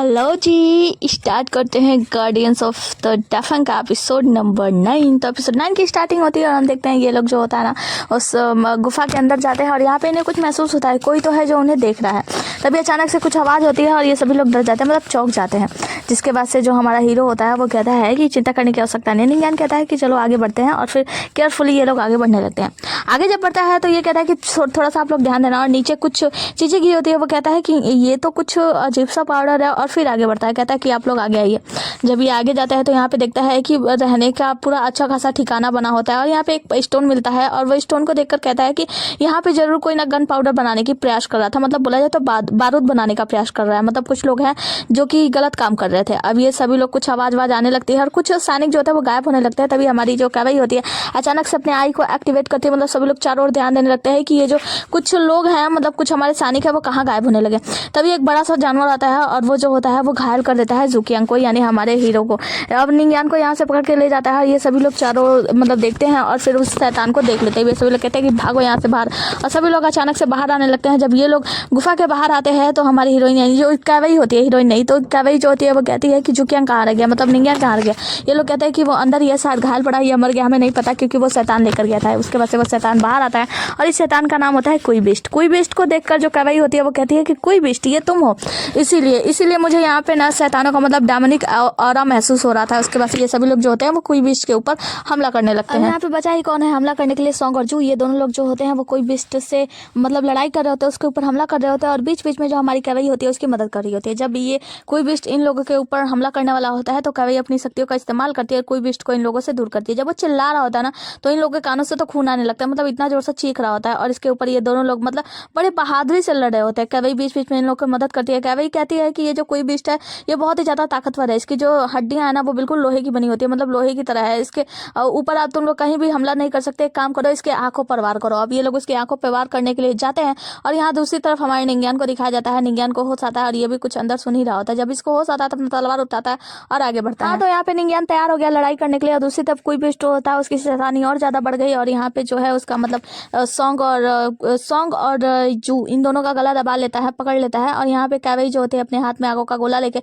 Hello जी, start करते हैं guardians of the डेफन का एपिसोड नंबर 9। तो एपिसोड 9 की स्टार्टिंग होती है और हम देखते हैं ये लोग जो होता है ना उस गुफा के अंदर जाते हैं और यहाँ पे इन्हें कुछ महसूस होता है, कोई तो है जो उन्हें देख रहा है। तभी अचानक से कुछ आवाज़ होती है और ये सभी लोग डर जाते हैं, मतलब चौंक जाते हैं। जिसके बाद से जो हमारा हीरो होता है वो कहता है कि चिंता करने की आवश्यकता नहीं। निंज्ञान कहता है कि चलो आगे बढ़ते हैं और फिर केयरफुली ये लोग आगे बढ़ने लगते हैं। आगे जब बढ़ता है तो ये कहता है कि थोड़ा सा आप लोग ध्यान देना, और नीचे कुछ चीज़ें गिरी होती है। वो कहता है कि ये तो कुछ अजीब सा पाउडर है और फिर आगे बढ़ता है, कहता है कि आप लोग आगे आइए। जब ये आगे जाता है तो यहाँ पे देखता है कि रहने का पूरा अच्छा खासा ठिकाना बना होता है और यहाँ पे एक स्टोन मिलता है और वो स्टोन को देखकर कहता है कि यहाँ पे जरूर कोई ना गन पाउडर बनाने की प्रयास कर रहा था, मतलब बोला जाए तो बारूद बनाने का प्रयास कर रहा है। मतलब कुछ लोग हैं जो कि गलत काम कर रहे थे। अब ये सभी लोग कुछ आवाज आने लगती है और कुछ सैनिक जो होता है वो गायब होने लगता है। तभी हमारी जो कैवई होती है अचानक से अपने आई को एक्टिवेट करती है, मतलब सभी लोग चारों ओर ध्यान देने लगते हैं कि ये जो कुछ लोग हैं, मतलब कुछ हमारे सैनिक है, वो कहाँ गायब होने लगे। तभी एक बड़ा सा जानवर आता है और वो जो होता है वो घायल कर देता है जुकियांग को, यानी हमारे हीरो को। अब निंज्ञान को यहाँ से पकड़ के ले जाता है। ये सभी लोग चारों मतलब देखते हैं और फिर उस शैतान को देख लेते हैं। ये सभी लोग कहते हैं कि भागो यहाँ से बाहर, और सभी लोग अचानक से बाहर आने लगते हैं। जब ये लोग गुफा के बाहर आते हैं तो हमारी हीरोइन यानी जो कैवई होती है, हीरोइन नहीं तो कैवई जो होती है, वो कहती है कि जुकियांग कहाँ रह गया, मतलब निंज्ञान कहाँ रह गया। ये लोग कहते हैं कि वो अंदर ये शायद घायल पड़ा, ये मर गया, हमें नहीं पता, क्योंकि वो शैतान लेकर गया था। उसके बाद से वो शैतान बाहर आता है और इस शैतान का नाम होता है कुई बिस्ट। कुई बिस्ट को देखकर जो कैवई होती है वो कहती है कि कुई बिस्ट ये तुम हो, इसीलिए मुझे यहाँ पे ना शैतानों का मतलब डायमनिक ऑरा महसूस हो रहा था। उसके बाद ये सभी लोग जो होते हैं वो कुई बिस्ट के ऊपर हमला करने लगते हैं। यहाँ पे बचा ही कौन है हमला करने के लिए, सॉन्ग और जू। ये दोनों लोग जो होते हैं वो कुई बिस्ट से मतलब लड़ाई कर रहे होते हैं, उसके ऊपर हमला कर रहे होते हैं और बीच बीच में जो हमारी कैवई होती है उसकी मदद कर रही होती है। जब ये कोई बिस्ट इन लोगों के ऊपर हमला करने वाला होता है तो कैवई अपनी शक्तियों का इस्तेमाल करती है, कोई बिस्ट को इन लोगों से दूर करती है। जब वो चिल्ला रहा होता है ना तो इन लोगों के कानों से तो खून आने लगता है, मतलब इतना जोर से चीख रहा होता है। और इसके ऊपर ये दोनों लोग मतलब बड़े बहादुरी से लड़ रहे होते हैं। कैवई बीच बीच में इन लोगों की मदद करती है। कैवई कहती है कि ये जो कोई बिस्ट है ये बहुत ही ज्यादा ताकतवर है, इसकी जो हड्डियां है ना वो बिल्कुल लोहे की बनी होती है, मतलब लोहे की तरह है। इसके ऊपर आप तुम लोग कहीं भी हमला नहीं कर सकते। एक काम करो, इसके आंखों पर वार करो। अब ये लोग उसकी आंखों पर वार करने के लिए जाते हैं और यहाँ दूसरी तरफ हमारे निंज्ञान को दिखाया जाता है। निंज्ञान को होश आता है और ये भी कुछ अंदर सुन ही रहा होता है। जब इसको होश आता है तो अपना तलवार उठाता है और आगे बढ़ता है। तो यहाँ पे निंज्ञान तैयार हो गया लड़ाई करने के लिए और दूसरी तरफ कोई बिस्ट होता है उसकी शैतानी और ज्यादा बढ़ गई और यहाँ पे जो है उसका मतलब सॉन्ग और जू इन दोनों का गला दबा लेता है, पकड़ लेता है। और यहाँ पे कैवई जो होती है अपने हाथ में आगों का गोला लेके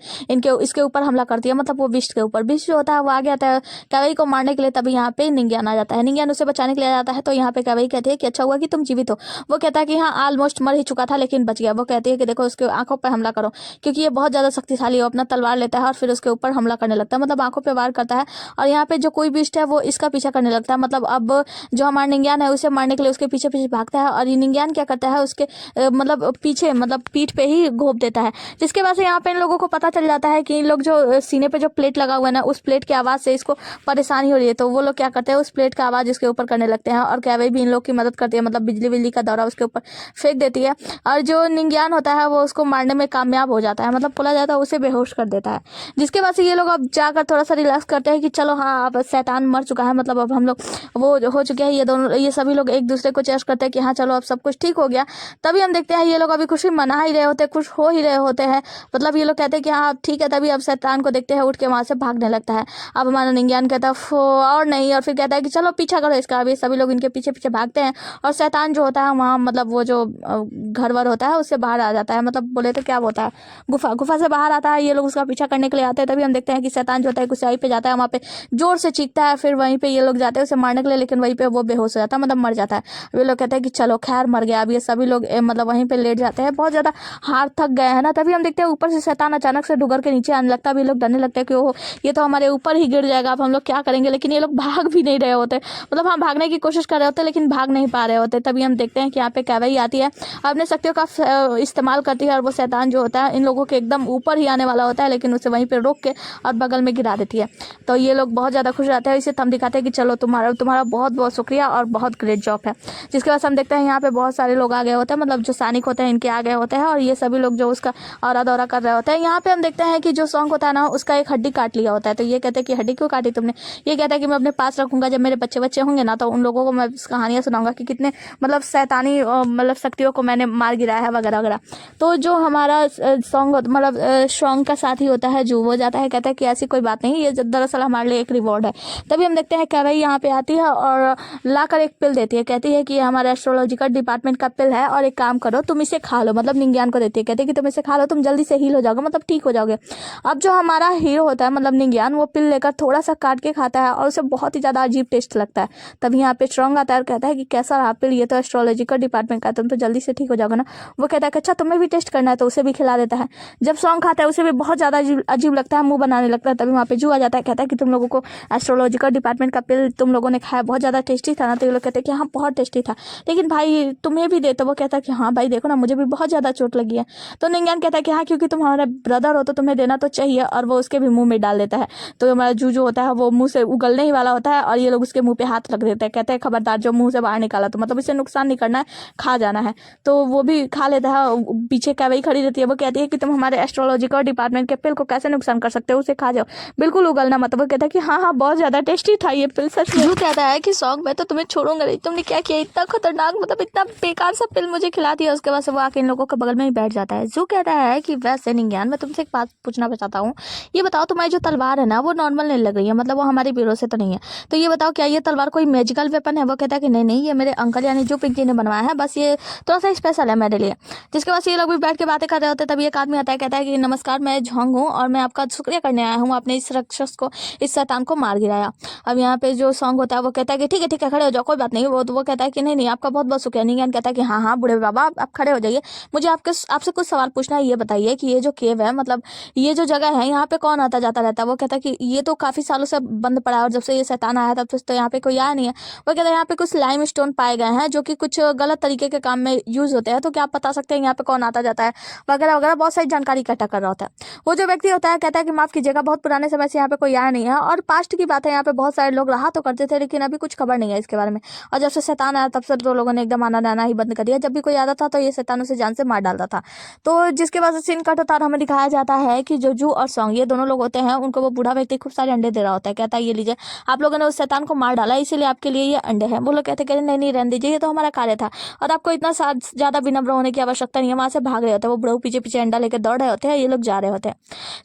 इसके ऊपर हमला करती है, मतलब वो बिस्ट के ऊपर। बिस्ट जो होता है वो आगे आता है कैवई को मारने के लिए। तभी यहाँ पे निंज्ञान आ जाता है, निंज्ञान उसे बचाने के लिए आ जाता है। तो यहाँ पे कैवई कहती है कि अच्छा हुआ कि तुम जीवित हो। वो कहता है कि हाँ ऑलमोस्ट मर ही चुका था लेकिन बच गया। वो कहती है कि देखो उसके आंखों पर हमला करो, क्योंकि ये बहुत ज्यादा शक्तिशाली है। अपना तलवार लेता है और फिर उसके ऊपर हमला करने लगता है, मतलब आंखों पे वार करता है। और यहाँ पे जो कोई बिस्ट है वो इसका पीछा करने लगता है, मतलब अब जो हमारा निंज्ञान है उसे मारने के लिए उसके पीछे पीछे भागता है। और ये निंज्ञान क्या करता है उसके मतलब पीछे मतलब पीठ पे ही घोंप देता है, जिसके वजह से यहाँ पे इन लोगों को पता चल जाता है कि इन लोग जो सीने पे जो प्लेट लगा हुआ है ना उस प्लेट की आवाज से इसको परेशानी हो रही है। तो वो लोग क्या करते हैं उस प्लेट का आवाज इसके ऊपर करने लगते हैं और कैवई भी इन लोग की मदद करती है, मतलब बिजली का दौरा उसके ऊपर फेंक देती है। और जो निंज्ञान होता है वो उसको मारने में कामयाब हो जाता है, मतलब बोला जाता है उसे बेहोश कर देता है। जिसके बाद से ये लोग अब जाकर थोड़ा सा रिलैक्स करते हैं कि चलो हाँ अब शैतान मर चुका है, मतलब अब हम लोग वो हो चुके हैं। ये सभी लोग एक दूसरे को चेस्ट करते हैं कि हाँ चलो अब सब कुछ ठीक हो गया। तभी हम देखते हैं ये लोग अभी खुशी मना ही रहे होते हैं, खुश हो ही रहे होते हैं, मतलब ये लोग कहते हैं कि हाँ ठीक है। तभी अब शैतान को देखते हैं उठ के वहां से भागने लगता है। अब हमारा निंज्ञान कहता है और नहीं, और फिर कहता है कि चलो पीछा करो इसका। अभी सभी लोग इनके पीछे पीछे भागते हैं और शैतान जो होता है वहाँ मतलब वो जो घर वर होता है उससे बाहर आ जाता है, मतलब बोले तो क्या होता है गुफा से बाहर आता है। ये लोग उसका पीछा करने के लिए आते हैं। तभी हम देखते हैं कि शैतान जो होता है ऊंचाई पे जाता है, वहाँ पे जोर से चीखता है। फिर वहीं पे ये लोग जाते हैं उसे मारने के लिए, लेकिन वहीं पे वो बेहोश हो जाता है, मतलब मर जाता है। वे लोग कहते हैं कि चलो खैर मर गया। अब ये सभी लोग मतलब वहीं पे लेट जाते हैं, बहुत ज्यादा हार थक गए हैं ना। तभी हम देखते हैं ऊपर से शैतान अचानक से डुगर के नीचे आने लगता है। ये लोग डरने लगते हैं कि ओह ये तो हमारे ऊपर ही गिर जाएगा, अब हम लोग क्या करेंगे। लेकिन ये लोग भाग भी नहीं रहे होते, मतलब हाँ भागने की कोशिश कर रहे होते लेकिन भाग नहीं पा रहे होते। तभी हम देखते हैं कि यहाँ पे कैवई आती है, अपने शक्तियों का इस्तेमाल करती है और वो शैतान जो होता है इन लोगों के एकदम ऊपर ही आने वाला होता है, लेकिन उसे वहीं पे रोक के और बगल में गिरा देती है। तो ये लोग बहुत ज्यादा खुश रहते हैं। इसे थम दिखाते हैं कि चलो तुम्हारा बहुत बहुत शुक्रिया और बहुत ग्रेट जॉब है। जिसके बाद हम देखते हैं यहाँ पे बहुत सारे लोग आ गए होते हैं, मतलब जो सैनिक होते हैं इनके आ गए होते हैं और ये सभी लोग जो उसका औरा दौरा कर रहे होते हैं। यहाँ पे हम देखते हैं कि जो सॉन्ग होता है ना उसका एक हड्डी काट लिया होता है। तो ये कहते हैं कि हड्डी क्यों काटी तुमने। ये कहता है कि मैं अपने पास रखूंगा, जब मेरे बच्चे होंगे ना तो उन लोगों को मैं कहानियां सुनाऊंगा कि कितने मतलब शैतानी मतलब शक्तियों को मैंने मार गिराया है वगैरह वगैरह। तो जो हमारा सॉन्ग मतलब सॉन्ग का साथी होता है जो वो जाता है, कहता है कि ऐसी कोई बात नहीं, ये दरअसल हमारे लिए एक रिवॉर्ड है। तभी हम देखते हैं कैवई यहाँ पे आती है और लाकर एक पिल देती है, कहती है कि ये हमारे एस्ट्रोलॉजिकल डिपार्टमेंट का पिल है और एक काम करो तुम इसे खा लो, मतलब निंज्ञान को देती है, कहती है कि तुम इसे खा लो तुम जल्दी से हील हो जाओ। जाओगे, मतलब ठीक हो जाओगे। अब जो हमारा हीरो होता है मतलब निंग्यान, वो पिल लेकर थोड़ा सा काट के खाता है और उसे बहुत ही ज़्यादा अजीब टेस्ट लगता है। तभी यहाँ पे स्ट्रॉन्ग आता है और कहता है कि कैसा रहा पिल, ये तो एस्ट्रोलॉजी का डिपार्टमेंट का, तुम तो जल्दी से ठीक हो जाओगे ना। वो कहता है कि अच्छा तुम्हें भी टेस्ट करना है, तो उसे भी खिला देता है। जब स्ट्रॉन्ग खाता है उसे भी बहुत ज़्यादा अजीब लगता है, मुंह बनाने लगता है। तभी वहाँ पे जू आ जाता है, कहता है कि तुम लोगों को एस्ट्रोलॉजिकल डिपार्टमेंट का पिल तुम लोगों ने खाया, बहुत ज़्यादा टेस्टी था ना। तो ये लोग कहते हैं कि हाँ बहुत टेस्टी था, लेकिन भाई तुम्हें भी दे। तो वो कहता है कि हाँ भाई देखो ना, मुझे भी बहुत ज़्यादा चोट लगी है। तो निंग्यान कहता है कि हाँ क्योंकि तुम हमारे ब्रदर हो तो तुम्हें देना तो चाहिए, और वो उसके भी मुंह में डाल देता है। तो हमारा जू जो होता है वो मुंह से उगलने ही वाला होता है और ये लोग उसके मुंह पे हाथ रख देते हैं। कहते हैं खबरदार, जो मुंह से बाहर निकाला तो मतलब इसे नुकसान नहीं करना है, खा जाना है। तो वो भी खा लेता है। पीछे कैवई खड़ी रहती है, वो कहती है कि तुम हमारे एस्ट्रोलॉजिकल डिपार्टमेंट के पिल को कैसे नुकसान कर सकते हो, उसे खा जाओ, बिल्कुल उगलना मत। वो कहता है कि हाँ हाँ बहुत ज़्यादा टेस्टी था ये पिल, सच में। जू कहता है कि सॉन्ग मैं तो तुम्हें छोड़ूंगा नहीं, तुमने क्या किया, इतना खतरनाक मतलब इतना बेकार सा पिल मुझे खिला दिया। उसके बाद से वो आके इन लोगों के बगल में ही बैठ जाता है। जू कहता है कि वैसे निंग्यान, मैं तुमसे एक बात पूछना चाहता हूँ, ये बताओ तुम्हारी जो तलवार है ना वो नॉर्मल नहीं लग रही है, मतलब वो हमारी बीरो से तो नहीं है, तो ये बताओ क्या ये तलवार कोई मैजिकल वेपन है। वो कहता है कि नहीं नहीं, ये मेरे अंकल यानी जो पिंकी ने बनवाया है, बस ये थोड़ा सा स्पेशल है मेरे लिए। जिसके बाद ये लोग भी बैठ के बातें कर रहे होते हैं। तभी एक आदमी आता है, कहता है कि नमस्कार, मैं झोंग हूँ और मैं आपका शुक्रिया करने आया हूँ, आपने इस राक्षस को, इस शैतान को मार गिराया। अब यहाँ पे जो सॉन्ग होता है वो कहता है कि ठीक है खड़े हो जाओ, कोई बात नहीं। वो कहता है कि नहीं नहीं आपका बहुत बहुत शुक्रिया। निंग्यान कहता है कि हाँ हाँ बूढ़े बाबा आप खड़े हो जाइए, मुझे आपसे कुछ सवाल पूछना है। ये बताइए कि ये जो केव है, मतलब ये जो जगह है, यहाँ पे कौन आता जाता रहता है। वो कहता है कि ये तो काफी सालों से बंद पड़ा है और जब से ये शैतान आया तब से तो यहाँ पे कोई आया नहीं है। वो कहता है यहाँ पे कुछ लाइम स्टोन पाए गए हैं जो कि कुछ गलत तरीके के काम में यूज होते हैं, तो क्या आप बता सकते हैं यहाँ पे कौन आता जाता है, वगैरह वगैरह बहुत सारी जानकारी इकट्ठा कर रहा होता है। वो जो व्यक्ति होता है कहता है कि माफ कीजिएगा, बहुत पुराने समय से यहाँ पे कोई आया नहीं है और पास्ट की बात है, यहाँ पे बहुत सारे लोग रहा तो करते थे, लेकिन अभी कुछ खबर नहीं है इसके बारे में। और जब से शैतान आया तब से तो लोगों ने एकदम आना जाना ही बंद कर दिया। जब भी कोई आता था तो ये शैतान उसे जान से मार डालता था। तो जिसके बाद सीन कट होता है, हमें दिखाया जाता है कि जो जू और सॉन्ग ये दोनों लोग होते हैं, उनको वो बूढ़ा व्यक्ति खूब सारे अंडे दे रहा होता है। कहता है ये लीजिए, आप लोगों ने उस शैतान को मार डाला, इसीलिए आपके लिए ये अंडे हैं। वो लोग कहते हैं नहीं नहीं रहने दीजिए, ये तो हमारा कार्य था और आपको इतना ज्यादा विनम्र होने की आवश्यकता नहीं है। वहां से भाग रहे होते हैं, वो बुढ़ऊ पीछे पीछे अंडा लेकर दौड़ रहे होते हैं, ये लोग जा रहे होते हैं।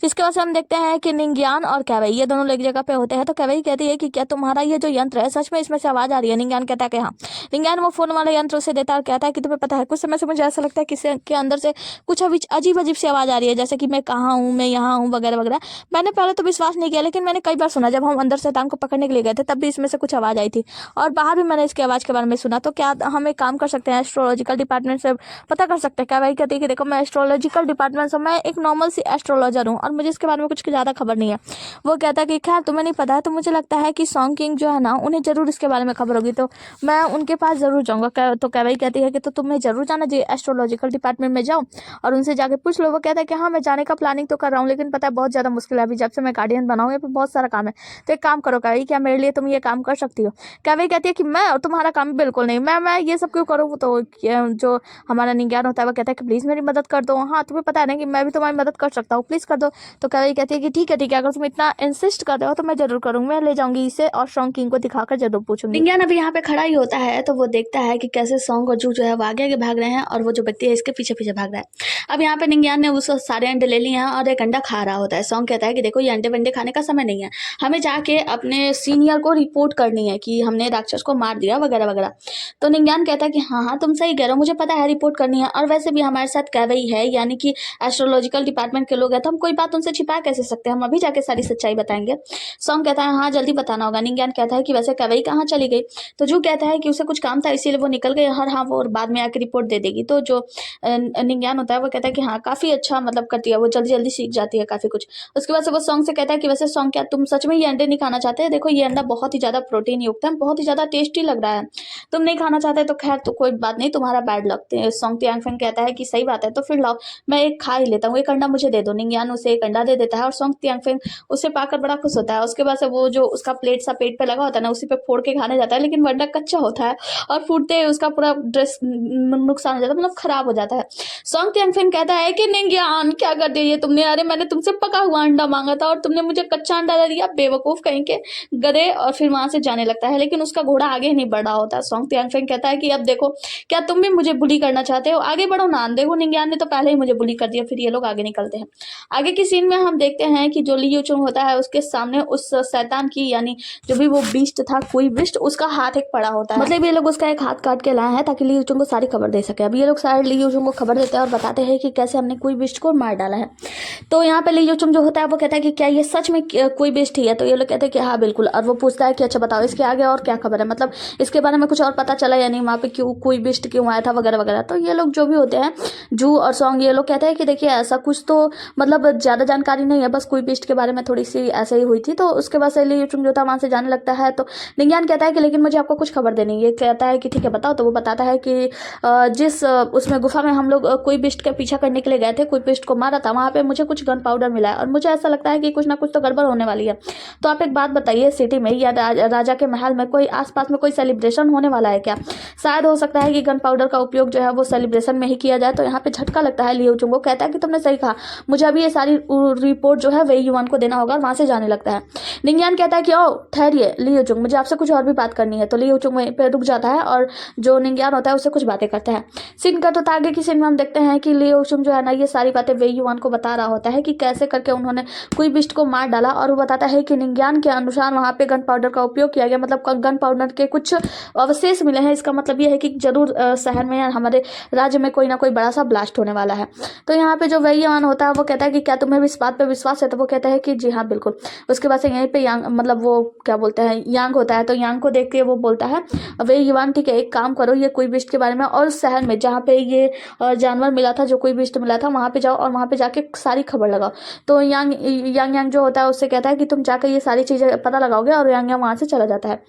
जिसके बाद हम देखते हैं कि निंग्यान और कैवई ये दोनों एक जगह पे होते हैं। तो कैवई कहती है कि क्या तुम्हारा ये जो यंत्र है सच में इसमें से आवाज आ रही है। निंग्यान कहता है कि हाँ। निंग्यान वो फोन वाला यंत्र उसे देता है और कहता है कि तुम्हें पता है कुछ समय से मुझे ऐसा लगता है कि के अंदर से कुछ अजीब अजीब सी आवाज आ रही है, जैसे कि मैं कहाँ हूँ, मैं यहाँ हूँ, वगैरह वगैरह। मैंने पहले तो विश्वास नहीं किया, लेकिन मैंने कई बार सुना, जब हम अंदर शैतान को पकड़ने के लिए गए थे तब भी इसमें से कुछ आवाज आई थी और बाहर भी मैंने इसकी आवाज के बारे में सुना। तो क्या हम एक काम कर सकते हैं, एस्ट्रोलॉजिकल डिपार्टमेंट से पता कर सकते हैं। क्या भाई कहती है कि देखो मैं एस्ट्रोलॉजिकल डिपार्टमेंट से, मैं एक नॉर्मल सी एस्ट्रोलॉजर हूँ और मुझे इसके बारे में कुछ ज़्यादा खबर नहीं है। वो कहता है कि खैर तुम्हें नहीं पता है, तो मुझे लगता है कि सॉन्ग किंग जो है ना उन्हें जरूर इसके बारे में खबर होगी, तो मैं उनके पास जरूर जाऊँगा। तो कैवई कहती है कि तो तुम्हें जरूर जाना चाहिए, एस्ट्रोलॉजिकल डिपार्टमेंट में जाओ और उनसे जाके पूछ लो। वो कहता है कि हाँ मैं जाने का प्लानिंग तो कर रहा हूँ, लेकिन पता है बहुत ज़्यादा मुश्किल है, अभी जब से मैं गार्डियन बनाऊँ यहाँ पे बहुत सारा काम है। तो एक काम करो कैवई, क्या मेरे लिए तुम ये काम कर सकती हो। कैवई कहती है कि मैं और तुम्हारा काम बिल्कुल नहीं, मैं ये सब क्यों करूँ। तो जो हमारा निंग्यान होता है वो कहता है कि प्लीज़ मेरी मदद कर दो। हाँ तुम्हें पता है ना कि मैं भी तुम्हारी मदद कर सकता हूँ, प्लीज़ कर दो। तो कैवई कहती है कि ठीक है अगर तुम इतना इंसिस्ट कर रहे हो तो मैं जरूर करूँगी, मैं ले जाऊंगी इसे और सॉन्ग किंग को दिखाकर जरूर पूछूंगी। निंग्यान अभी यहाँ पे खड़ा ही होता है, तो वो देखता है कि कैसे सॉन्ग और जू जो है वो आगे आगे भाग रहे हैं और वो जो व्यक्ति है इसके पीछे पीछे भाग रहा है। अब यहाँ पे निंग्यान ने उस सारे अंडे ले लिए हैं और एक अंडा खा रहा होता है। सॉन्ग कहता है कि देखो ये अंडे वंडे खाने का समय नहीं है, हमें जाके अपने सीनियर को रिपोर्ट करनी है कि हमने राक्षस को मार दिया, वगैरह वगैरह। तो निंग्यान कहता है कि हाँ तुम सही कह रहे हो, मुझे पता है रिपोर्ट करनी है, और वैसे भी हमारे साथ कैवई है यानी कि एस्ट्रोलॉजिकल डिपार्टमेंट के लोग हैं, तो हम कोई बात उनसे छिपा कैसे सकते हैं, हम अभी जाके सारी सच्चाई बताएंगे। सॉन्ग कहता है हाँ जल्दी बताना होगा। निंग्यान कहता है कि वैसे कैवई कहाँ चली गई। तो जू कहता है कि उसे कुछ काम था इसीलिए वो निकल गई, और हाँ वो बाद में आके रिपोर्ट दे देगी। तो जो निंग्यान होता है वो कहता है कि हाँ काफी अच्छा मतलब करती है, वो जल्दी जल्दी सीख जाती है काफी कुछ। उसके बाद से वो सॉन्ग से कहता है कि वैसे सॉन्ग क्या तुम सच में ये अंडे नहीं खाना चाहते। देखो ये अंडा बहुत ही ज्यादा प्रोटीन युक्त है, बहुत ही ज्यादा टेस्टी लग रहा है, तुम नहीं खाना चाहते तो खैर तो कोई बात नहीं, तुम्हारा बैड लगते हैं। सॉन्ग तियांगफेंग कहता है कि सही बात है, तो फिर लाओ मैं एक खा ही लेता हूँ, एक अंडा मुझे दे दो। निंग्यान उसे एक अंडा दे देता है और सॉन्ग तियांगफेंग उसे पाकर बड़ा खुश होता है। उसके बाद से वो जो उसका प्लेट सा पेट पे लगा होता है ना उसी पे फोड़ के खाने जाता है, लेकिन वो अंडा कच्चा होता है और फूटते ही उसका पूरा ड्रेस नुकसान हो जाता है, मतलब खराब हो जाता है। सॉन्ग तियांगफेंग कहता है कि निंग्यान क्या कर दिया ये तुमने, अरे मैंने तुमसे पका हुआ अंडा मांगा था और तुमने मुझे कच्चा अंडा दे दिया, बेवकूफ कहीं के गधे। और फिर वहां से जाने लगता है, लेकिन उसका घोड़ा आगे नहीं बढ़ रहा होता। सॉन्ग तियांगफेंग कहता है कि अब देखो क्या तुम भी मुझे बुली करना चाहते हो, आगे बढ़ो ना। देखो निंग्यान ने तो पहले ही मुझे बुली कर दिया। फिर ये लोग आगे निकलते हैं। आगे की सीन में हम देखते हैं कि जो ली यूचुंग होता है उसके सामने उस शैतान की यानी जो भी वो बीस्ट था कोई बीस्ट, उसका हाथ एक पड़ा होता है, मतलब ये लोग उसका एक हाथ काट के लाए हैं ताकि ली यूचुंग को सारी खबर दे सके। अब ये लोग सारे ली यूचुंग को खबर देते हैं और बताते हैं कि कैसे हमने कोई बीस्ट को मार डाला है। तो यहाँ पे ली यूचुंग जो होता है वो कहता है कि क्या ये सच में कोई बिस्ट ही है? तो ये लोग कहते हैं कि हाँ बिल्कुल। और वो पूछता है कि अच्छा बताओ इसके आगे और क्या खबर है, मतलब इसके बारे में कुछ और पता चला या नहीं, वहाँ पे क्यों कोई बिस्ट क्यों आया था वगैरह वगैरह। तो ये लोग जो भी होते हैं जू और सॉन्ग, ये लोग कहते हैं कि देखिए ऐसा कुछ तो मतलब ज़्यादा जानकारी नहीं है, बस कोई बिस्ट के बारे में थोड़ी सी ऐसे ही हुई थी। तो उसके बाद से ली यूचुंग जो था वहाँ से जाने लगता है। तो निंग्यान कहता है कि लेकिन मुझे आपको कुछ खबर देनी है। ये कहता है कि ठीक है बताओ। तो वो बताता है कि जिस उसमें गुफा में हम लोग कोई बिस्ट का पीछा करने के लिए गए थे, कोई बिस्ट को मारा था, वहाँ पे मुझे कुछ गन पाउडर मिला है और मुझे ऐसा लगता है कि कुछ ना कुछ तो गड़बड़ होने वाली है। तो आप एक बात बताइए, सिटी में या राजा के महल में कोई आसपास में कोई सेलिब्रेशन होने वाला है क्या? शायद हो सकता है कि गन पाउडर का उपयोग जो है वो सेलिब्रेशन में ही किया जाए। तो यहाँ पे झटका लगता है ली यूचुंग को। कहता है कि तुमने सही कहा, मुझे अभी ये सारी रिपोर्ट जो है वेई युआन को देना होगा। और वहाँ से जाने लगता है। निंग्यान कहता है कि ओ ठहरिए ली यूचुंग, मुझे आपसे कुछ और भी बात करनी है। तो ली यूचुंग वहीं पे रुक जाता है और जो निंग्यान होता है उससे कुछ बातें करता है। सीन का तो आगे की सीन में हम देखते हैं कि ली यूचुंग जो है ना ये सारी बातें वेई युआन को बता रहा होता है कि कैसे करके उन्होंने कोई बिस्ट को मार डाला। और वो बताता है कि निंग्यान के अनुसार वहाँ पे गन पाउडर का उपयोग किया गया, मतलब गन पाउडर के कुछ अवशेष मिले हैं। इसका मतलब ये है कि जरूर शहर में या हमारे राज्य में कोई ना कोई बड़ा सा ब्लास्ट होने वाला है। तो यहाँ पे जो वेई युआन होता है वो कहता है कि क्या तुम्हें भी इस बात पे विश्वास है? तो वो कहता है कि जी हाँ बिल्कुल। उसके बाद से यहीं पे यांग, मतलब वो क्या बोलते हैं, यांग होता है। तो यांग को देख के वो बोलता है वेई युआन ठीक है एक काम करो, ये कोई बिस्ट के बारे में और शहर में जहाँ पे ये जानवर मिला था, जो कोई बिस्ट मिला था, वहाँ पे जाओ और वहाँ पे जाके सारी खबर लगाओ। तो यांग जो होता है उससे कहता है कि तुम जाकर ये सारी चीज़ें पता लगाओगे। और यांग वहाँ से चला जाता है।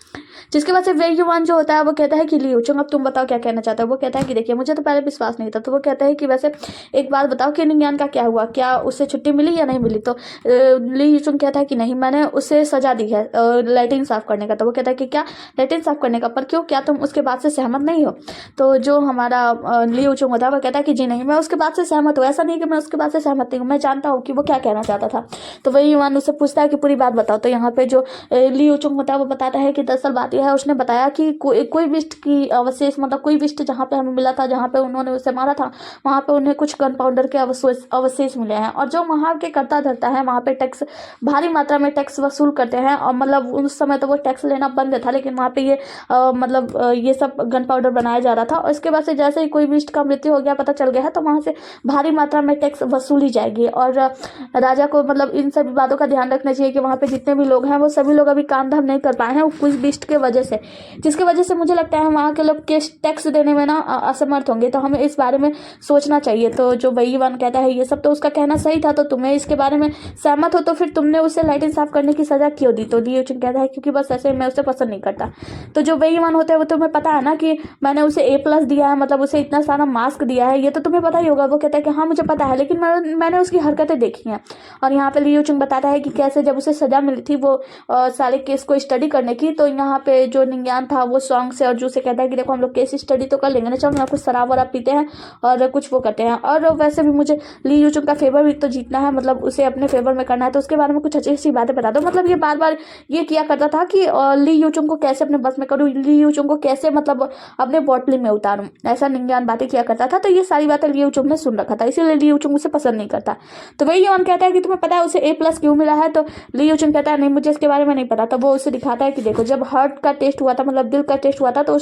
जिसके बाद से वेई युआन जो होता है वो कहता है कि ली यूचुंग अब तुम बताओ क्या कहना चाहते हो। वो कहता है कि देखिए मुझे तो पहले विश्वास नहीं था। तो वो कहता है कि वैसे एक बात बताओ कि निंग्यान का क्या हुआ, क्या उससे छुट्टी मिली या नहीं मिली? तो ली यूचुंग कहता है कि नहीं, मैंने उसे सजा दी है लैट्रिन साफ करने का। तो वो कहता है कि क्या लैट्रिन साफ करने का, पर क्यों, क्या तुम उसके बाद से सहमत नहीं हो? तो जो हमारा ली यूचुंग होता है वो कहता है कि जी नहीं, मैं उसके बाद से सहमत हूँ। ऐसा नहीं कि मैं उसके बाद से सहमत नहीं हूँ, मैं जानता हूँ कि वो क्या कहना चाहता था। तो वेई युआन उससे पूछता है कि पूरी बात बताओ। तो यहाँ पे जो ली यूचुंग होता है वो बताता है कि दरअसल बात यह है, उसने बताया कि कोई बिस्ट की अवशेष, मतलब कोई बिस्ट जहाँ पे हमें मिला था, जहाँ पे उन्होंने उसे मारा था, वहाँ पे उन्हें कुछ गन पाउडर के अवशेष मिले हैं। और जो वहाँ के करता धरता है वहाँ पे टैक्स, भारी मात्रा में टैक्स वसूल करते हैं। और मतलब उस समय तो वो टैक्स लेना बंद था, लेकिन वहाँ पे ये मतलब ये सब गन पाउडर बनाया जा रहा था। और इसके बाद से जैसे ही कोई बिस्ट का मृत्यु हो गया, पता चल गया है, तो वहाँ से भारी मात्रा में टैक्स वसूली जाएगी। और राजा को मतलब इन सभी बातों का ध्यान रखना चाहिए कि वहाँ पे जितने भी लोग हैं वो सभी लोग अभी काम धाम नहीं कर पाए हैं कुछ बिस्ट के वजह से, जिसकी वजह से मुझे लगता है वहाँ के लोग कैश टैक्स देने में ना असमर्थ होंगे। तो हमें इस बारे में सोचना चाहिए। तो जो वेई युआन कहता है ये सब तो उसका कहना सही था, तो तुम्हें इसके बारे में सहमत हो तो फिर तुमने उसे लाइटिंग साफ करने की सजा क्यों दी? तो ली यूचुंग कहता है क्योंकि बस ऐसे मैं उसे पसंद नहीं करता। तो जो वेई युआन होता है वो तुम्हें पता है ना कि मैंने उसे A+ दिया है, मतलब उसे इतना सारा मास्क दिया है, ये तो तुम्हें पता ही होगा। वो कहता है कि हाँ मुझे पता है, लेकिन मैंने उसकी हरकतें देखी हैं। और यहाँ पे ली यूचुंग बताता है कि कैसे जब उसे सजा मिली थी वो सारे केस को स्टडी करने की, तो यहाँ पे जो निंग्यान था वो सॉन्ग से और जू से कहता है कि देखो हम लोग केस स्टडी तो कर लेंगे ना, चलो ना कुछ शराब वराब पीते हैं और कुछ वो करते हैं। और वैसे भी मुझे ली यूचुंग का फेवर भी तो जीतना है, मतलब उसे अपने फेवर में करना है, तो उसके बारे में कुछ अच्छी सी बातें बता दो। मतलब ये बार बार ये किया करता था कि ली यूचुंग को कैसे अपने बस में करूँ, ली यूचुंग को कैसे मतलब अपने बॉटली में उतारूँ, ऐसा निंग्यान बातें किया करता था। तो ये सारी बातें ली यूचुंग ने सुन रखा था, इसीलिए ली यूचुंग उसे पसंद नहीं करता। तो वेई युआन कहता है कि तुम्हें पता है उसे A+ क्यों मिला है? तो ली यूचुंग कहता है नहीं मुझे इसके बारे में नहीं पता। तो वो उसे दिखाता है कि देखो जब हार्ट का टेस्ट हुआ था, मतलब दिल का टेस्ट हुआ था, तो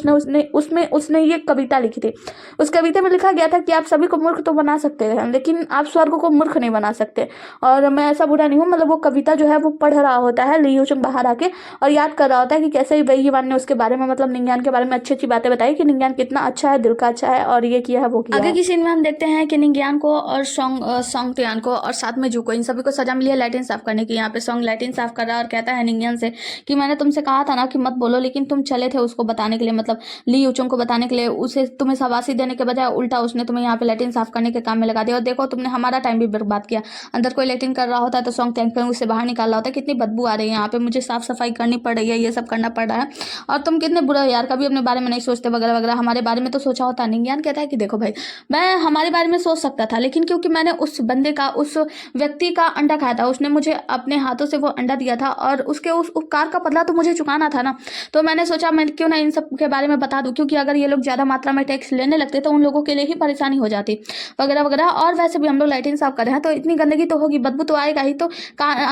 उसने ये कविता लिखी थी। उस कविता में लिखा गया था कि आप सभी को मूर्ख तो बना सकते हैं, लेकिन आप स्वर्ग को मूर्ख नहीं बना सकते। और मैं ऐसा बुरा नहीं हूँ, मतलब वो कविता जो है वो पढ़ रहा होता है ली यूचुंग बाहर आके और याद कर रहा होता है कि कैसे वेई युआन ने उसके बारे में, मतलब निंग्यान के बारे में अच्छी अच्छी बातें बताई कि निंग्यान कितना अच्छा है, दिल का अच्छा है और ये किया है वो किया। आगे की सीन में हम देखते हैं कि निंग्यान को और सॉन्ग तियान को और साथ में जू को, इन सभी को सजा मिली है लैट्रिन साफ करने की। यहाँ पे सॉन्ग लैट्रिन साफ कर रहा है और कहता है निंग्यान से कि मैंने तुमसे कहा था ना कि मत बोलो, लेकिन तुम चले थे उसको बताने के लिए, मतलब ली यूचुंग को बताने के लिए। उसे तुम्हें शाबाशी देने के बजाय उल्टा उसने तुम्हें यहाँ पे लैट्रिन साफ करने के काम में लगा दिया। और देखो तुमने हमारा टाइम भी बर्बाद किया। अंदर कोई लैट्रिन कर रहा होता है तो सॉन्ग टैंक पे उसे बाहर निकाल रहा होता है। कितनी बदबू आ रही है यहाँ पे, मुझे साफ सफाई करनी पड़ रही है, ये सब करना पड़ रहा है, और तुम कितने बुरा यार, कभी अपने बारे में नहीं सोचते वगैरह वगैरह, हमारे बारे में तो सोचा होता। निंग्यान कहता है कि देखो भाई मैं हमारे बारे में सोच सकता था, लेकिन क्योंकि मैंने उस बंदे का, उस व्यक्ति का अंडा खाया था, उसने मुझे अपने हाथों से वो अंडा दिया था और उसके उस उपकार का बदला तो मुझे चुकाना था ना। तो मैंने सोचा मैं क्यों ना इन सब के बारे में बता दूं, क्योंकि अगर ये लोग ज़्यादा मात्रा में टैक्स लेने लगते तो उन लोगों के लिए ही परेशानी हो जाती वगैरह वगैरह। और वैसे भी हम लोग लैट्रिन साफ कर रहे हैं तो इतनी गंदगी तो होगी, बदबू तो आएगा ही, तो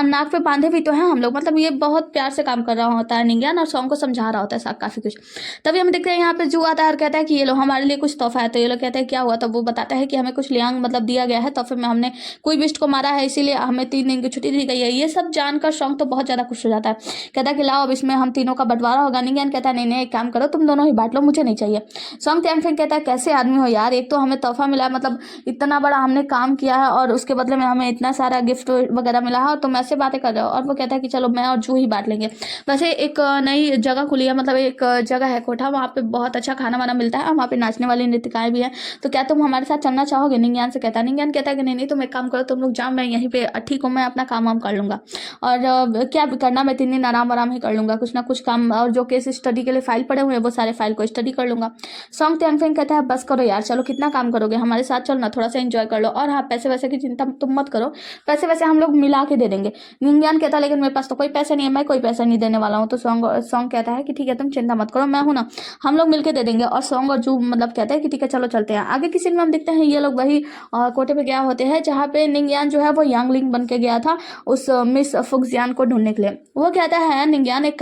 नाक पे बांधे भी तो हैं हम लोग, मतलब ये बहुत प्यार से काम कर रहा होता है निंग्यान और सॉन्ग को समझा रहा होता है काफ़ी कुछ। तभी हम देखते हैं यहाँ पे जू आता है और कहता है कि ये लो हमारे लिए कुछ तोहफा है। तो ये लोग कहते हैं क्या हुआ? तो वो बताता है कि हमें कुछ लियांग मतलब दिया गया है, तोहफे में हमने कोई बिस्ट को मारा है, इसीलिए हमें 3 दिन की छुट्टी दी गई है। ये सब जानकर सॉन्ग तो बहुत ज़्यादा खुश हो जाता है, कहता है कि लाओ अब इसमें हम तीनों का बंटवारा होगा। निंगियान कहता है नहीं एक काम करो, तुम दोनों ही बांट लो, मुझे नहीं चाहिए। सॉन्ग त्यांगफेंग कहता है कैसे आदमी हो यार, एक तो हमें तोहफा मिला है, मतलब इतना बड़ा हमने काम किया है और उसके बदले में हमें इतना सारा गिफ्ट वगैरह मिला है और तुम ऐसे बातें कर रहे हो। और वो कहता है कि चलो मैं और जू ही बांट लेंगे। वैसे एक नई जगह खुली है, मतलब एक जगह है कोठा, वहाँ पे बहुत अच्छा खाना वाना मिलता है और वहाँ पे नाचने वाली नृत्यकाएं भी हैं, तो क्या तुम हमारे साथ चलना चाहोगे? निंगियान से कहता है। निंगियान कहता है कि नहीं तुम एक काम करो, तुम लोग जाओ, मैं यहीं पे ठीक हूँ, मैं अपना काम वाम कर लूँगा और क्या करना, मैं 3 दिन आराम ही कर लूँगा, कुछ ना कुछ काम और जो केस स्टडी के लिए फाइल पड़े हुए हैं वो सारे फाइल को स्टडी कर लूँगा। सॉन्ग त्यांगफेंग कहता है बस करो यार, चलो कितना काम करोगे, हमारे साथ चलो ना, थोड़ा सा एंजॉय कर लो, और हाँ पैसे वैसे की चिंता तुम मत करो, पैसे वैसे हम लोग मिला के दे देंगे। निंगियान कहता है लेकिन मेरे पास तो कोई पैसे नहीं है, मैं कोई पैसा नहीं देने वाला हूँ। तो सॉन्ग कहता है कि ठीक है तुम चिंता मत करो, मैं हूँ ना, हम लोग मिलके दे देंगे। और सॉन्ग और जू मतलब कहते हैं कि ठीक है चलो चलते हैं। आगे किसी में हम देखते हैं ये लोग वही कोटे पे गया होते हैं जहाँ पे निंगियान जो है वो यांगलिंग बन के गया था उस मिस फुक्सियान को ढूंढने के लिए। वो कहता है निंगियान एक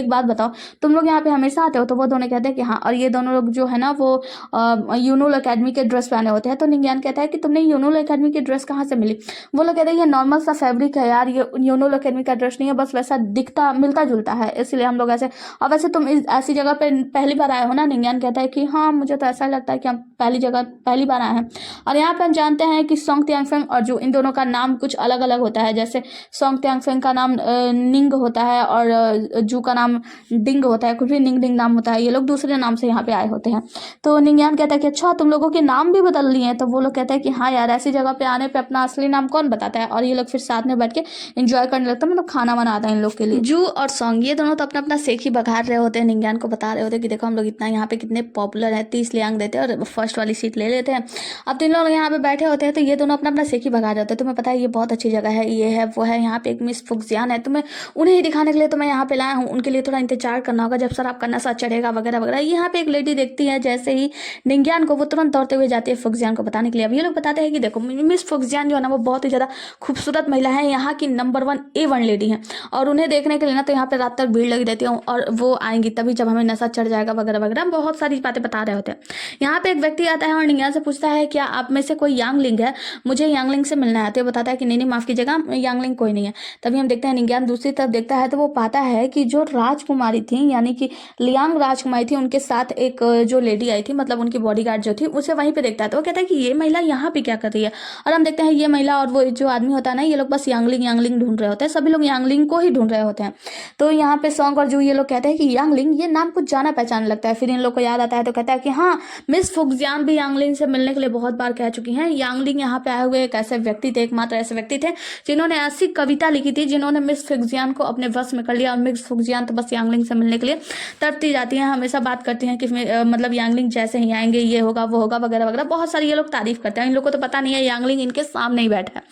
बात बताओ, तुम लोग यहाँ पे हमेशा आते हो? तो वो दोनों कहते हैं कि हाँ, और ये दोनों लोग जो है ना वो यूनूल अकेडमी के ड्रेस पहने होते हैं। तो निंगियान कहता है कि तुमने यूनूल अकेडमी की ड्रेस कहाँ से मिली? वो लोग कहते हैं ये नॉर्मल सा फैब्रिक है यार, ये यूनूल अकेडमी का ड्रेस नहीं है, बस वैसा दिखता मिलता जुलता है, इसलिए हम लोग ऐसे। और वैसे तुम ऐसी जगह पे पहली बार आए हो ना? निंगियान कहता है कि हाँ मुझे तो ऐसा लगता है कि हम पहली बार आए हैं। और यहाँ पे हम जानते हैं कि सॉन्ग त्यांगफेंग और जू इन दोनों का नाम कुछ अलग अलग होता है, जैसे सॉन्ग त्यांगफेंग का नाम निंग होता है और जू का नाम डिंग होता है, कुछ भी निंग डिंग नाम होता है, ये लोग दूसरे नाम से यहाँ पे आए होते हैं। तो निंगियान कहता है कि अच्छा तुम लोगों के नाम भी बदल लिए हैं? तो वो लोग कहते हैं कि हाँ यार, ऐसी जगह पे आने पे अपना असली नाम कौन बताता है। और ये लोग फिर साथ में बैठ के एंजॉय करने लगता है, मतलब खाना वाना आता है इन लोग के लिए। जू और सॉन्ग ये दोनों तो अपना अपना सेक ही बघार रहे होते हैं, निंगियान को बता रहे होते हैं कि देखो हम लोग इतना यहाँ पे कितने पॉपुलर है, 30 लियांग देते हैं और फर्स्ट वाली सीट ले लेते हैं। अब 3 लोग यहाँ पे बैठे होते हैं तो ये दोनों अपना अपना सेक ही बघा रहे होते हैं। तुम्हें पता है ये बहुत अच्छी जगह है, ये है वो है, यहाँ पे एक मिस फुक्सियान है, तुम्हें उन्हें ही दिखाने के लिए तो मैं यहाँ पे लाया हूँ, उनके लिए थोड़ा इंतजार करना होगा जब सर आपका नशा चढ़ेगा वगैरह वगैरह। यहाँ पे एक लेडी देखती है जैसे ही निंगियान को, वो तुरंत दौड़ते हुए जाती है फुक्सियान को बताने के लिए। अब ये लोग बताते हैं कि देखो मिस फुक्सियान जो है ना वो बहुत ही ज़्यादा खूबसूरत महिला है, यहाँ की नंबर 1 A1 लेडी है, और उन्हें देखने के लिए ना तो यहाँ पे रात तक भीड़ लगी रहती है और वो आएंगी तभी जब हमें नशा चढ़ जाएगा वगैरह वगैरह, बहुत सारी बातें बता रहे होते हैं। यहाँ पे एक व्यक्ति आता है और निंगियान से पूछता है क्या आप में से कोई यांगलिंग है, मुझे यांगलिंग से मिलना है। तो बताता है कि नहीं माफ़ कीजिएगा, यांगलिंग कोई नहीं है। तभी हम देखते हैं निंगियान दूसरी तरफ देखता है तो वो पाता है कि जो राजकुमारी थी, यानी कि लियांग राजकुमारी थी, उनके साथ एक जो लेडी आई थी, मतलब उनकी बॉडीगार्ड जो थी, उसे वहीं पे देखता है। तो वो कहता है कि ये महिला यहाँ पे क्या कर रही है। और हम देखते हैं ये महिला और वो जो आदमी होता है ना, ये लोग बस यांगलिंग ढूंढ रहे होते हैं, सभी लोग यांगलिंग को ही ढूंढ रहे होते हैं। तो यहाँ पे सॉन्ग और जो ये लोग कहते हैं कि यांगलिंग, ये नाम कुछ जाना पहचान लगता है। फिर इन लोग को याद आता है तो कहता है कि हाँ, मिस फुक्सियान भी यांगलिंग से मिलने के लिए बहुत बार कह चुकी हैं। यांगलिंग यहाँ पे आए हुए एक ऐसे व्यक्ति थे, एकमात्र ऐसे व्यक्ति थे जिन्होंने ऐसी कविता लिखी थी जिन्होंने मिस फुक्सियान को अपने वश में कर लिया। और मिस फुक्सियान तो बस यांगलिंग से मिलने के लिए तड़पती जाती हैं, हमेशा बात करती हैं कि मतलब यांगलिंग जैसे ही आएंगे ये होगा वो होगा वगैरह वगैरह, बहुत सारी ये लोग तारीफ करते हैं। इन लोग को तो पता नहीं है यांगलिंग इनके सामने ही बैठा है।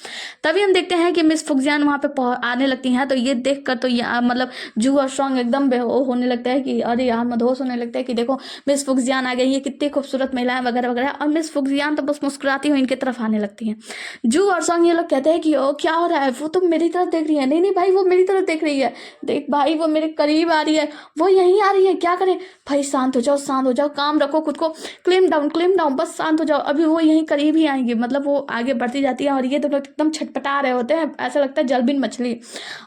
तभी हम देखते हैं कि मिस फुक्सियान वहाँ पे आने लगती हैं, तो ये देख कर तो मतलब जू और सॉन्ग एकदम होने लगता है कि अरे यार, मदहोश होने लगता है कि देखो मिस फुक्सियान आ गई, ये कितनी खूबसूरत महिला है वगैरह वगैरह। और मिस फुक्सियान तो बस मुस्कुराती हुई इनकी तरफ आने लगती हैं। जू और सॉन्ग ये लोग कहते हैं कि ओ क्या हो रहा है, वो तो मेरी तरफ देख रही है। नहीं भाई, वो मेरी तरफ देख रही है, देख भाई वो मेरे करीब आ रही है, वो यहीं आ रही है, क्या करें भाई, शांत हो जाओ, काम रखो खुद को, क्लेम डाउन, बस शांत हो जाओ, अभी वो यहीं करीब ही आएंगी। मतलब वो आगे बढ़ती जाती है और ये दोनों एकदम छटपटा रहे होते हैं, ऐसा लगता है जलबिन मछली।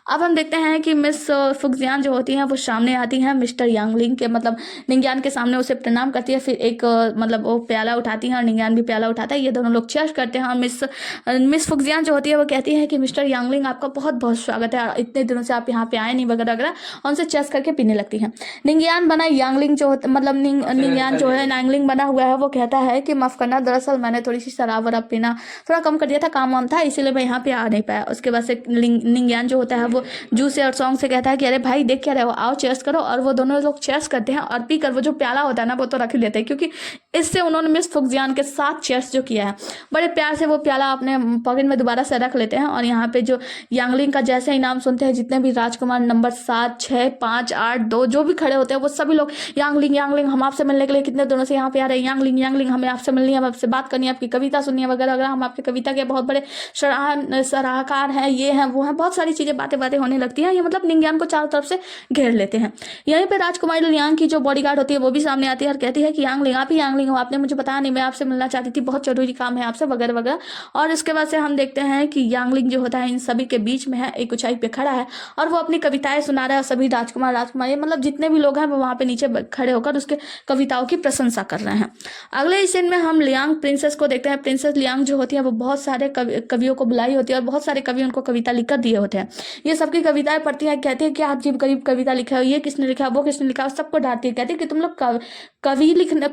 अब हम देखते हैं कि मिस फुक्सियान जो होती हैं वो सामने आती हैं मिस्टर यांगलिंग के, मतलब निंगियान के सामने उसे प्रणाम करती है। फिर एक मतलब वो प्याला उठाती हैं और निंगियान भी प्याला उठाता है, ये दोनों लोग चेयर करते हैं। और मिस फुक्सियान जो होती है वो कहती है कि मिस्टर यांगलिंग आपका बहुत बहुत स्वागत है, इतने दिनों से आप यहाँ पे आए नहीं वगैरह वगैरह, उनसे चेस करके पीने लगती हैं। निंगियान बना यांगलिंग जो मतलब निंगियान जो है यांगलिंग बना हुआ है, वो कहता है कि माफ़ करना, दरअसल मैंने थोड़ी सी शराब वराब पीना थोड़ा कम कर दिया था, काम वाम था, इसीलिए मैं यहाँ पे आ नहीं पाया। उसके बाद से निंगियान जो होता है वो जू से और सॉन्ग से कहता है कि अरे भाई देख क्या रहे हो, आओ चेस करो। और वो दोनों लोग चेस करते हैं और पी कर वो जो प्याला होता है ना वो तो रख लेते हैं, क्योंकि इससे उन्होंने मिस फुक्सियान के साथ चेस जो किया है, बड़े प्यार से वो प्याला अपने पॉकेट में दोबारा से रख लेते हैं। और यहाँ पे जो यांगलिंग का जैसे ही नाम सुनते हैं, जितने भी राजकुमार नंबर 7, 6, 5, 8, 2 जो भी खड़े होते हैं वो सभी लोग यांगलिंग हम आपसे मिलने के लिए कितने दिनों से यहाँ पे आ रहे हैं, यांगलिंग हमें आपसे मिलनी है, हम आपसे बात करनी है, आपकी कविता सुननी है वगैरह वगैरह, हम आपकी कविता के बहुत बड़े सराहकार हैं, ये हैं वो हैं, बहुत सारी चीज़ें बातें होने लगती हैं। ये मतलब निंगियान को चारों तरफ से घेर लेते हैं। यहीं पे राजकुमारी लियांग की जो बॉडीगार्ड होती है वो भी सामने आती है और कहती है कि यांगलिंग लिंग हो, आपने मुझे बताया नहीं, मैं आपसे मिलना चाहती थी, बहुत जरूरी काम है आपसे, वगैरह वगैरह। और इसके बाद से हम देखते हैं कि यांग लिंग जो होता है इन सभी के बीच में है, एक ऊंचाई पे खड़ा है और वो अपनी कविताएं सुना रहा है। सभी राजकुमार राजकुमारी मतलब जितने भी लोग हैं वो वहां पे नीचे खड़े होकर उसके कविताओं की प्रशंसा कर रहे हैं। अगले सीन में हम लियांग प्रिंसेस को देखते हैं। प्रिंसेस लियांग जो होती है वो बहुत सारे कवियों को बुलाई होती है और बहुत सारे कवि उनको कविता लिखकर दिए होते हैं। ये सबकी कविताएं पढ़ती है, कहती है कि अजीब गरीब कविता लिखा है, ये किसने लिखा, वो किसने लिखा, सबको डांटती है, कहती है कि तुम लोग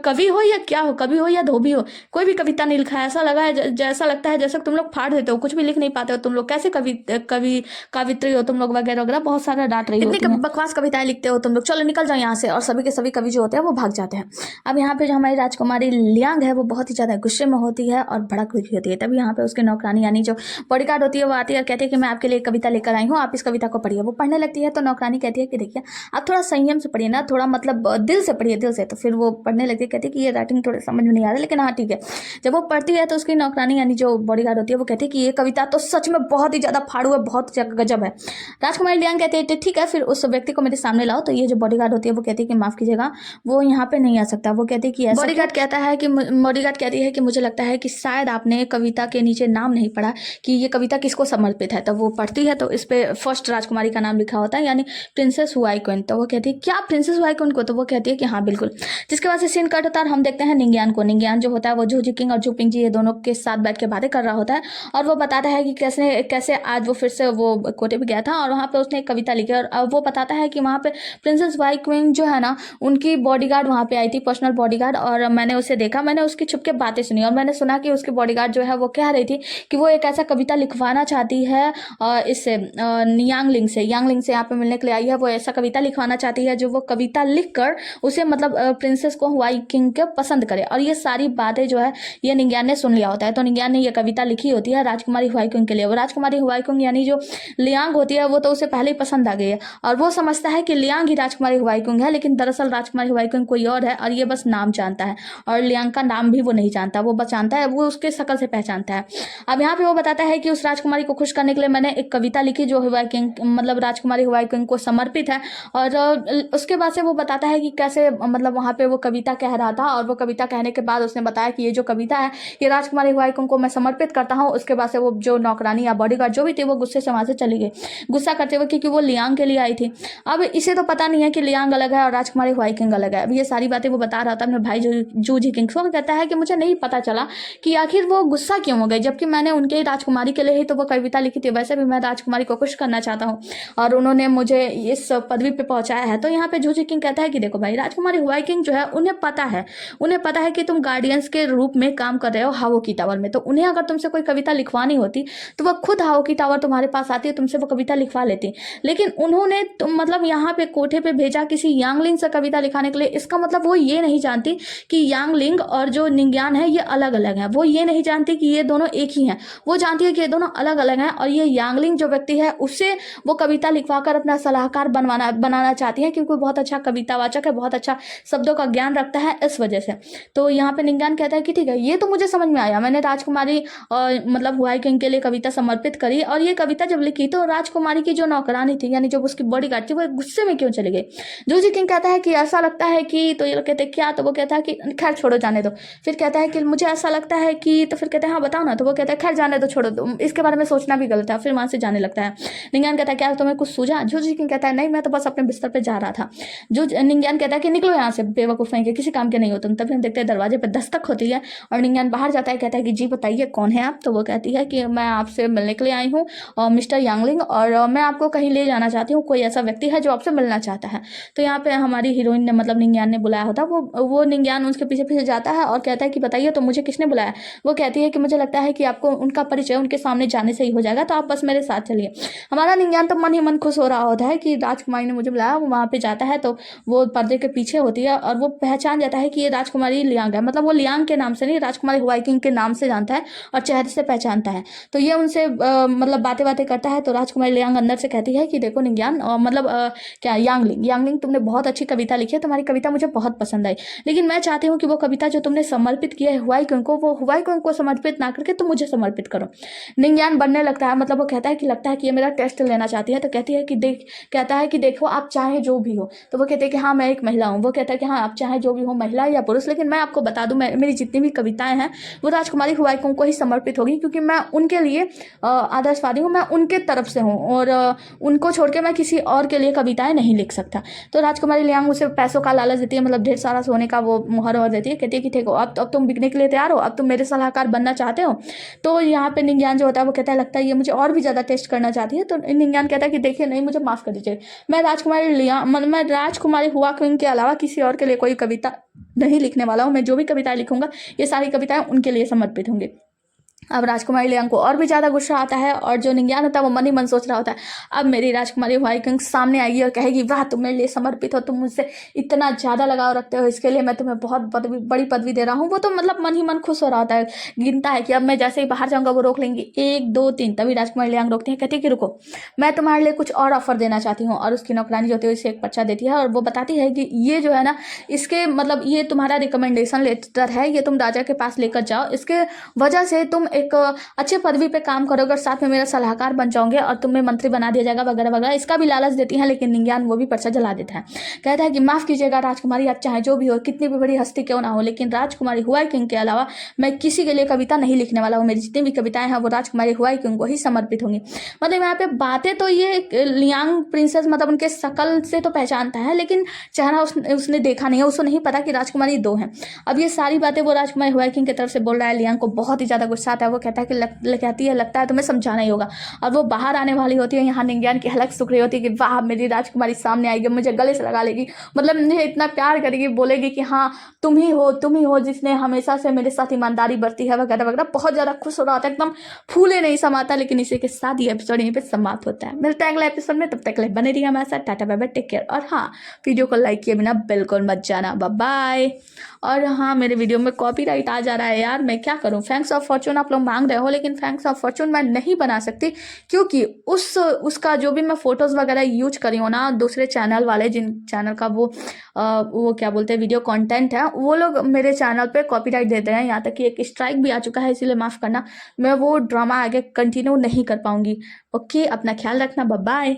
कवि हो या क्या हो, कवि हो या धोबी हो, कोई भी कविता नहीं लिखा है। ऐसा लगा है जैसा लगता है जैसा तुम लोग फाड़ देते हो, कुछ भी लिख नहीं पाते हो, तुम लोग कैसे कवित्री हो तुम लोग, वगैरह वगैरह बहुत सारा डांट रही होती है। बकवास कविताएं लिखते हो तुम लोग, चलो निकल जाओ यहाँ से। और सभी के सभी कवि जो होते हैं वो भाग जाते हैं। अब यहाँ पे जो हमारी राजकुमारी लियांग है वो बहुत ही ज्यादा गुस्से में होती है और भड़क हुई होती है। तभी यहाँ पे उसकी नौकरानी यानी जो बॉडीगार्ड होती है वो आती है और कहती है कि मैं आपके लिए कविता लेकर आई हूँ, आप इस कविता को पढ़िए। वो पढ़ने लगती है तो नौकरानी कहती है कि देखिए आप थोड़ा संयम से पढ़िए ना, थोड़ा मतलब दिल से पढ़िए, दिल से। तो फिर वो पढ़ने लगती है, कहती है कि ये राइटिंग थोड़े समझ में नहीं आ रहा, लेकिन हाँ ठीक है। जब वो पढ़ती है तो उसकी नौकरानी यानी जो बॉडीगार्ड होती है वो कहती है कि ये कविता तो सच में बहुत ही ज्यादा फाड़ू है, बहुत गजब है। राजकुमारी लियांग कहती है ठीक है, फिर उस व्यक्ति को मेरे सामने लाओ। तो ये जो बॉडीगार्ड होती है वो कहती है कि माफ कीजिएगा, वो यहाँ पे नहीं आ सकता। वो कहती है कि ऐसा बॉडीगार्ड कहती है कि मुझे लगता है कि शायद आपने कविता के नीचे नाम नहीं पढ़ा कि ये कविता किसको समर्पित है। तो वो पढ़ती है तो इस पे फर्स्ट राजकुमारी का नाम लिखा होता है यानी प्रिंसेस हुआईक्विन। तो वो कहती है क्या प्रिंसेस हुआईक्विन को, तो वो कहती है कि हाँ बिल्कुल। जिसके बाद से सीन कट होता है और हम देखते हैं निंगियान को। निंगियान जो होता है वो जू जिकिंग और जूपिंग जी ये दोनों के साथ बैठ के बातें कर रहा होता है और वो बताता है कि कैसे कैसे आज वो फिर से वो कोटे पे गया था और वहाँ पे उसने एक कविता लिखी। और वो बताता है कि वहाँ पे प्रिंसेस हुआईक्विन जो है ना उनकी बॉडीगार्ड वहाँ पे आई थी, पर्सनल बॉडीगार्ड, और मैंने उसे देखा, मैंने उसकी छुप के बातें सुनी और मैंने सुना कि उसकी बॉडीगार्ड जो है वो कह रही थी कि वो एक ऐसा कविता लिखवाना चाहती है इससे यांगलिंग से यहाँ पे मिलने के लिए आई है। वो ऐसा कविता लिखवाना चाहती है जो वो कविता लिखकर उसे मतलब प्रिंसेस को हुआई किंग के पसंद करे। और ये सारी बातें जो है ये निंगियान ने सुन लिया होता है। तो निंगियान ने ये कविता लिखी होती है राजकुमारी हुआई किंग के लिए। वो राजकुमारी हुआई किंग यानी जो लियांग होती है वो तो उसे पहले ही पसंद आ गई है और वो समझता है कि लियांग ही राजकुमारी हुआई किंग है, लेकिन दरअसल राजकुमारी हुआई किंग कोई और है और ये बस नाम जानता है और लियांग का नाम भी वो नहीं जानता, वो बस जानता है, वो उसके शक्ल से पहचानता है। अब यहाँ पे वो बताता है कि उस राजकुमारी को खुश करने के लिए मैंने एक कविता लिखी जो हुआई किंग मतलब राजकुमारी हुआई किंग को समर्पित है। और उसके बाद से वो बताता है कि कैसे मतलब वहाँ पे वो कविता कह रहा था और वो कविता कहने के बाद उसने बताया कि ये जो कविता है ये राजकुमारी हुआई किंग को मैं समर्पित करता हूँ। उसके बाद से वो जो नौकरानी या बॉडीगार्ड जो भी थी वो गुस्से से वहां से चली गई, गुस्सा करते हुए, क्योंकि वो लियांग के लिए आई थी। अब इसे तो पता नहीं है कि लियांग अलग है और राजकुमारी हुआई किंग अलग है। अब ये सारी बातें वो बता रहा था अपने भाई जू जी किंग को। कहता है कि मुझे नहीं पता चला कि आखिर वो गुस्सा क्यों हो गई, जबकि मैंने उनके राजकुमारी के लिए ही तो वो कविता लिखी थी। वैसे भी मैं राजकुमारी को खुश करना चाहता हूँ और उन्होंने मुझे इस पदवी पे पहुंचाया है। तो यहाँ पे जू जी किंग कहता है कि देखो भाई, राजकुमारी हुआई किंग जो है उन्हें पता है कि तुम गार्डियंस के रूप में काम कर रहे हो हावो की टावर में। तो उन्हें अगर तुमसे कोई कविता लिखवानी होती तो वह खुद हावो की टावर तुम्हारे पास आती है, तुमसे वो कविता लिखवा लेती। लेकिन उन्होंने मतलब यहाँ पे कोठे पे भेजा किसी यांगलिंग से कविता लिखाने के लिए। इसका मतलब वो ये नहीं जानती कि यांगलिंग और जो निंगियान है ये अलग अलग है। वो ये नहीं जानती कि ये दोनों एक ही हैं। वो जानती है कि ये दोनों अलग अलग हैं और ये यांगलिंग जो व्यक्ति है उसे वो कविता लिखवाकर अपना सलाहकार बनाना चाहती है, क्योंकि वो बहुत अच्छा कवितावाचक है, बहुत अच्छा शब्दों का ज्ञान रखता है, इस वजह से। तो यहाँ पे निंगियान कहता है कि ठीक है, ये तो मुझे समझ में आया, मैंने राजकुमारी मतलब हुआई किंग के लिए कविता समर्पित करी और ये कविता जब लिखी तो राजकुमारी की जो नौकरानी थी यानी जो उसकी बॉडीगार्ड थी वो गुस्से में क्यों चली गई। जू जी किंग कहता है कि ऐसा लगता है कि, तो ये लोग कहते हैं क्या, तो वो कहता है कि खैर छोड़ो जाने दो। फिर कहता है कि मुझे ऐसा लगता है कि, तो फिर कहते हैं हाँ बताओ ना। तो वो कहता है खैर जाने दो, छोड़ो दो, इसके बारे में सोचना भी गलत है। फिर वहां से जाने लगता है। निंगियान कहता है क्या तुम्हें कुछ सूझा। जू जी किंग कहता है नहीं, मैं तो बस अपने बिस्तर पे जा रहा था। जो निंगियान कहता है कि निकलो यहाँ से, बेवकूफ है, किसी काम के नहीं हो तुम। तभी हम देखते हैं दरवाजे पर दस्तक होती है और निंगियान बाहर जाता है, कहता है कि जी बताइए कौन है आप। तो वो कहती है कि मैं आपसे मिलने के लिए आई हूँ मिस्टर यांगलिंग, और मैं आपको कहीं ले जाना चाहती हूँ, कोई ऐसा व्यक्ति है जो आपसे मिलना चाहता है। तो यहाँ पे हमारी हीरोइन ने मतलब निंगियान ने बुलाया होता, वो निंगियान उसके पीछे पीछे जाता है और कहता है कि बताइए तो मुझे किसने बुलाया। वो कहती है कि मुझे लगता है कि आपको उनका परिचय उनके सामने जाने से ही हो जाएगा, तो आप बस मेरे साथ चलिए। हमारा निंगियान तो मन ही मन खुश हो रहा होता है कि राजकुमारी ने मुझे बुलाया। वो वहाँ पे जाता है तो वो पर्दे के पीछे होती है और वो पहचान जाता है कि ये राजकुमारी लियांग है। मतलब वो लियांग के नाम से नहीं, राजकुमारी हुआई किंग के नाम से जानता है और चेहरे से पहचानता है। तो ये उनसे मतलब बातें करता है। तो राजकुमारी लियांग अंदर से कहती है कि देखो निंगियान मतलब क्या यांगलिंग तुमने बहुत अच्छी कविता लिखी है, तुम्हारी कविता मुझे बहुत पसंद आई, लेकिन मैं चाहती हूँ कि वो कविता जो तुमने समर्पित की है हुआई किंग को, वो हुआई किंग को समर्पित ना करके तुम मुझे समर्पित करो। निंगियान बनने लगता है, मतलब वो कहता है कि लगता है कि ये मेरा टेस्ट लेना चाहती है। तो कहती है कि कहता है कि देखो आप चाहे जो भी हो। तो वो कहते हैं कि हाँ मैं एक महिला हूँ। वो कहता है कि हाँ आप चाहे जो भी हो, महिला या पुरुष, पुरुष, लेकिन मैं आपको बता दूं मेरी जितनी भी कविताएं हैं वो राजकुमारी हुआइकोंग को ही समर्पित होगी, क्योंकि मैं उनके लिए आदर्शवादी हूँ, मैं उनके तरफ से हूँ और उनको छोड़ के मैं किसी और के लिए कविताएं नहीं लिख सकता। तो राजकुमारी लियांग उसे पैसों का लालच देती है, मतलब ढेर सारा सोने का वो मुहर और देती है, कहती है कि ठीक हो, अब तुम बिकने के लिए तैयार हो, अब तुम मेरे सलाहकार बनना चाहते हो। तो यहाँ पे निंग्यान जो होता है वो कहता है लगता है ये मुझे और भी ज़्यादा टेस्ट करना चाहती है। तो निंग्यान कहता है कि देखिए नहीं, मुझे माफ़ कर दीजिए, मैं राजकुमारी हुआइकोंग के अलावा किसी और के लिए कोई कविता नहीं लिखने वाला हूँ। मैं जो भी कविताएं लिखूंगा ये सारी कविताएं उनके लिए समर्पित होंगी। अब राजकुमारी लियांग को और भी ज़्यादा गुस्सा आता है और जो निंग्यान होता है वो मन ही मन सोच रहा होता है अब मेरी राजकुमारी हुआइकोंग सामने आएगी और कहेगी वाह तुम मेरे लिए समर्पित हो, तुम मुझसे इतना ज़्यादा लगाव रखते हो, इसके लिए मैं तुम्हें बहुत बड़ी पदवी दे रहा हूँ। वो तो मतलब मन ही मन खुश हो रहा होता है, गिनता है कि अब मैं जैसे ही बाहर जाऊँगा वो रोक लेंगी 1 2 3। तभी राजकुमारी लियांग रोकती है, कहती है कि रुको, मैं तुम्हारे लिए कुछ और ऑफर देना चाहती हूँ। और उसकी नौकरानी जो होती है उसे एक पर्चा देती है और वो बताती है कि ये जो है ना, इसके मतलब ये तुम्हारा रिकमेंडेशन लेटर है, ये तुम राजा के पास लेकर जाओ, इसके वजह से तुम एक अच्छे पदवी पे काम करोगे और साथ में मेरा सलाहकार बन जाओगे और तुम्हें मंत्री बना दिया जाएगा वगैरह वगैरह। इसका भी लालच देती है, लेकिन निंग्यान वो भी पर्चा जला देता है। कहता है कि माफ़ कीजिएगा राजकुमारी, आप चाहे जो भी हो, कितनी भी बड़ी हस्ती क्यों ना हो, लेकिन राजकुमारी हुआइकोंग के अलावा मैं किसी के लिए कविता नहीं लिखने वाला हूँ। मेरी जितनी भी कविताएं हैं वो राजकुमारी हुआइकोंग को ही समर्पित होंगी। मतलब यहाँ पे बातें तो ये लियांग प्रिंसेस मतलब उनके शकल से तो पहचानता है, लेकिन चेहरा उसने देखा नहीं है, उसको नहीं पता कि राजकुमारी 2 हैं। अब ये सारी बातें वो राजकुमारी हुआइकोंग की तरफ से बोल रहा है। लियांग को बहुत ही ज़्यादा गुस्सा आता है, वो कहता है कि कहती है लगता है तुम्हें समझाना ही होगा। और वो बाहर आने वाली होती है, यहाँ निंग्यान की हलक सुख रही होती है कि वाह मेरी राजकुमारी सामने आएगी, मुझे गले से लगा लेगी, मतलब मुझे इतना प्यार करेगी, बोलेगी कि हाँ तुम ही हो जिसने हमेशा से मेरे साथ ईमानदारी बरती है वगैरह वगैरह। बहुत ज़्यादा खुश हो रहा होता है, एकदम फूले नहीं समाता। लेकिन इसी के साथ ये एपिसोड यहीं पे समाप्त होता है। मिलता है अगले एपिसोड में, तब तक बने रहिए हमारे साथ। Tata bye bye, take care. और हाँ, वीडियो को लाइक किए बिना बिल्कुल मत जाना, बाय बाय। और हाँ, मेरे वीडियो में कॉपीराइट आ जा रहा है यार, मैं क्या करूँ। थैंक्स ऑफ फॉर्चून आप लोग मांग रहे हो, लेकिन थैंक्स ऑफ फॉर्चून मैं नहीं बना सकती, क्योंकि उसका जो भी मैं फोटोज़ वगैरह यूज करी हूँ ना, दूसरे चैनल वाले जिन चैनल का वो क्या बोलते हैं वीडियो कंटेंट है, वो लोग मेरे चैनल पे कॉपीराइट देते हैं। यहाँ तक कि एक स्ट्राइक भी आ चुका है, इसीलिए माफ़ करना, मैं वो ड्रामा आगे कंटिन्यू नहीं कर पाऊंगी। ओके, अपना ख्याल रखना, बाय बाय।